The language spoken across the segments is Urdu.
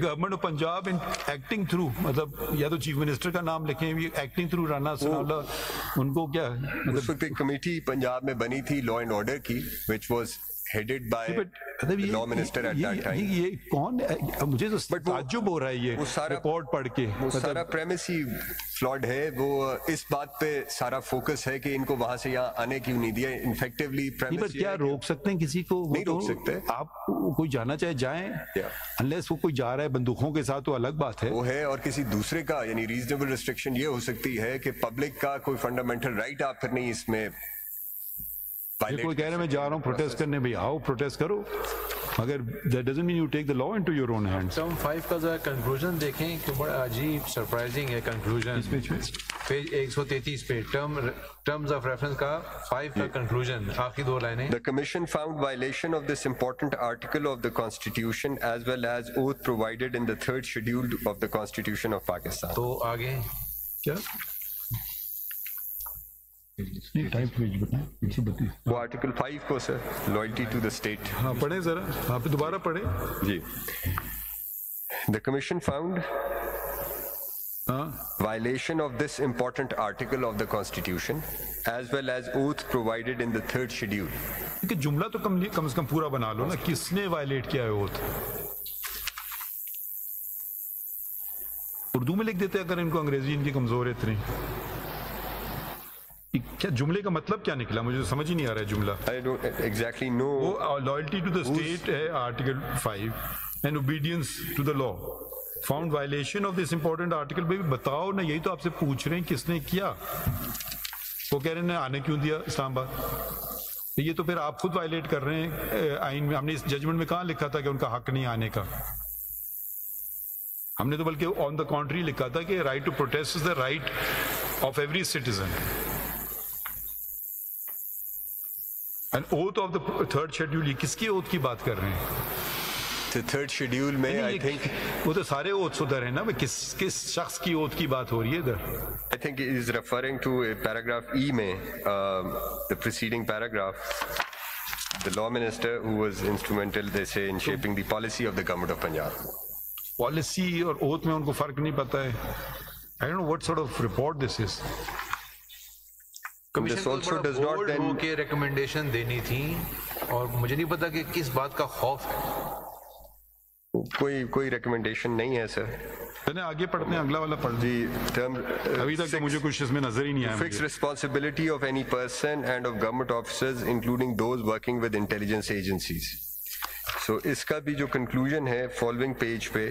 Government of Punjab in acting through, مطلب یا تو چیف منسٹر کا نام لکھیں، ایکٹنگ تھرو رانا ثناءاللہ، ان کو کیا اس وقت ایک کمیٹی پنجاب میں بنی تھی لا اینڈ آرڈر کی which was headed by the law minister at that time. یہ کون ہے؟ مجھے تو تعجب ہو رہا ہے یہ رپورٹ پڑھ کے. وہ سارا پریمس ہی فلاڈ ہے. وہ اس بات پہ سارا فوکس ہے کہ ان کو وہاں سے یہاں آنے کیوں نہیں دیا. انفیکٹولی پریمس کیا روک سکتے ہیں کسی کو؟ نہیں روک سکتے. آپ کوئی جانا چاہے جائیں، انلیس وہ کوئی جا رہا ہے بندوقوں کے ساتھ تو الگ بات ہے. وہ ہے. اور کسی دوسرے کا یعنی ریزنیبل ریسٹرکشن یہ ہو سکتی ہے کہ پبلک کا کوئی فنڈامنٹل رائٹ آپ پھر نہیں اس میں. کوئی کہہ رہے ہیں میں جا رہا ہوں پروٹیسٹ کرنے، بھائی آؤ پروٹیسٹ کرو، مگر that doesn't mean you take the law into your own hands. Term 5 کا ذرا کنکلوژن دیکھیں کہ بڑا عجیب سرپرائزنگ ہے کنکلوژن. پیج 133 پہ ٹرمز آف ریفرنس کا 5 کا کنکلوژن آخری 2 لائنیں. The commission found violation of this important article of the constitution as well as oath provided in the 3rd schedule of the constitution of Pakistan. تو آگے کیا وہ آرٹیکل 5 کو سر لائلٹی ٹو دا اسٹیٹ. ہاں پڑھیں ذرا، آپ دوبارہ پڑھیں. جی. The commission found violation of this important article of the constitution as well as oath provided in the 3rd schedule. کہ جملہ تو کم از کم پورا بنا لو نا، کس نے وائلیٹ کیا ہے اوتھ؟ اردو میں لکھ دیتے اگر ان کو انگریزی ان کی کمزور ہے اتنی. کیا جملے کا مطلب کیا نکلا؟ مجھے سمجھ ہی نہیں آ رہا ہے جملہ. I don't exactly know. وہ لائلٹی ٹو دا اسٹیٹ ہے article 5 and obedience to the law. Found violation of this important article. بھائی بتاؤ نا، یہی تو آپ سے پوچھ رہے ہیں کس نے کیا. وہ کہہ رہے ہیں آنے کیوں دیا اسلام آباد. یہ تو پھر آپ خود وائلیٹ کر رہے ہیں آئین میں. ہم نے اس ججمنٹ میں کہاں لکھا تھا کہ ان کا حق نہیں آنے کا؟ ہم نے تو بلکہ آن دا کنٹری لکھا تھا کہ right to protest is the right of every citizen. And oath of the 3rd schedule، یہ کس کی اوتھ کی بات کر رہے ہیں؟ The 3rd schedule میں I think وہ تو سارے اوتھ ادھر ہیں نا. کس شخص کی اوتھ کی بات ہو رہی ہے ادھر؟ I think he is referring to paragraph E میں the preceding paragraph. The law minister who was instrumental they say in shaping the policy of the government of Punjab. Policy اور اوتھ میں ان کو فرق نہیں پتا ہے. I don't know what sort of report this is. Commission کے ریکمنڈیشن دینی تھی اور مجھے نہیں پتا کہ کس بات کا خوف ہے. کوئی ریکمنڈیشن نہیں ہے سر. آگے پڑھتے ہیں، اگلا والا پڑھ. جی. ابھی تک تو مجھے کچھ اس میں نظر ہی نہیں آیا. Fix responsibility of any person and of government officers including those working with intelligence agencies. So اس کا بھی جو کنکلوژن ہے فالوئنگ پیج پہ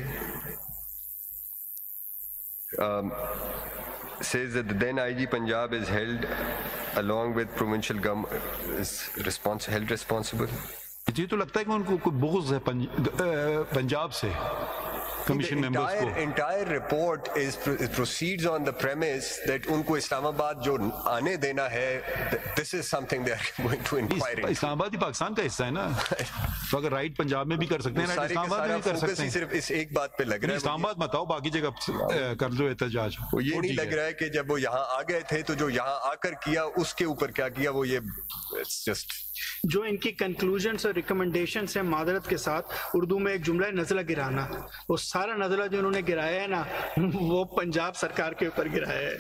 says that the then IG Punjab is held along with provincial government is held responsible. یہ تو لگتا ہے کہ ان کو کوئی بغض ہے پنجاب سے کمیشن ممبرز کو. Entire report proceeds on the premise that ان کو اسلام آباد جو آنے دینا ہے this is something they are going to inquire into. اسلام آباد ہی پاکستان کا حصہ ہے نا، تو اگر رائٹ پنجاب میں بھی کر سکتے ہیں رائٹ اسلام آباد میں بھی کر سکتے ہیں. صرف اس ایک بات پہ لگ رہا ہے اسلام آباد مت آؤ، باقی جگہ کر لو احتجاج. وہ یہ نہیں لگ رہا ہے کہ جب وہ یہاں آ گئے تھے تو جو یہاں آ کر کیا اس کے اوپر کیا کیا. وہ یہ جسٹ جو ان کی کنکلوژنس اور ریکمنڈیشنس ہیں، معذرت کے ساتھ اردو میں ایک جملہ ہے نزلہ گرانا. وہ سارا نزلہ جو انہوں نے گرایا ہے نا وہ پنجاب سرکار کے اوپر گرایا ہے.